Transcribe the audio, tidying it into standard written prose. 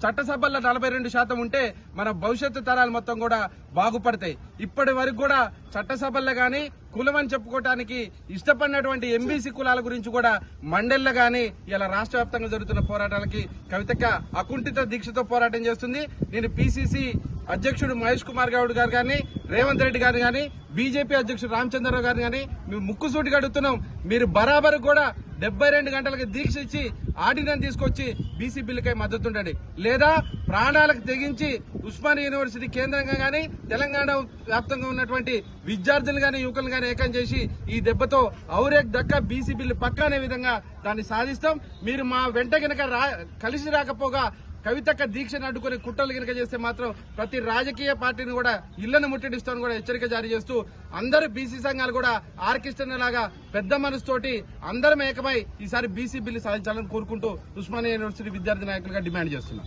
చట్టసభల్లో 42% ఉంటే మన భవిష్యత్తు తరాలు మొత్తం కూడా బాగుపడతాయి. ఇప్పటి వరకు కూడా చట్టసభల్లో గాని కులమని చెప్పుకోవడానికి ఇష్టపడినటువంటి ఎంబీసీ కులాల గురించి కూడా మండలిలో గాని ఇలా రాష్ట్ర వ్యాప్తంగా జరుగుతున్న పోరాటాలకి కవితక్క అకుంఠిత దీక్షతో పోరాటం చేస్తుంది. నేను పిసిసి అధ్యక్షుడు మహేష్ కుమార్ గౌడ్ గారు గాని, రేవంత్ రెడ్డి గారు గాని, బీజేపీ అధ్యక్షుడు రామచంద్రరావు గారు గాని మేము ముక్కుసూటిగా అడుగుతున్నాం. మీరు బరాబరు కూడా 72 గంటలకు దీక్ష ఇచ్చి ఆర్డినెన్స్ తీసుకొచ్చి బీసీ బిల్లుకై మద్దతు ఉండండి. లేదా ప్రాణాలకు తెగించి ఉస్మానియా యూనివర్సిటీ కేంద్రంగా గానీ తెలంగాణ వ్యాప్తంగా ఉన్నటువంటి విద్యార్థులు గానీ యువకులు గానీ ఏకం చేసి ఈ దెబ్బతో ఔరేక్ దక్క బీసీ బిల్లు పక్క అనే విధంగా దాన్ని సాధిస్తాం. మీరు మా వెంట గనక కలిసి రాకపోగా కవితక్క దీక్షను అడ్డుకుని కుట్రలు గినక చేస్తే మాత్రం ప్రతి రాజకీయ పార్టీని కూడా ఇళ్లను ముట్టడిస్తామని కూడా హెచ్చరిక జారీ చేస్తూ అందరూ బీసీ సంఘాలు కూడా ఆర్కెస్ట్రా లాగా పెద్ద మనసుతోటి అందరం ఏకమై ఈసారి బీసీ బిల్లు సాధించాలని కోరుకుంటూ ఉస్మానియా యూనివర్సిటీ విద్యార్థి నాయకులుగా డిమాండ్ చేస్తున్నాం.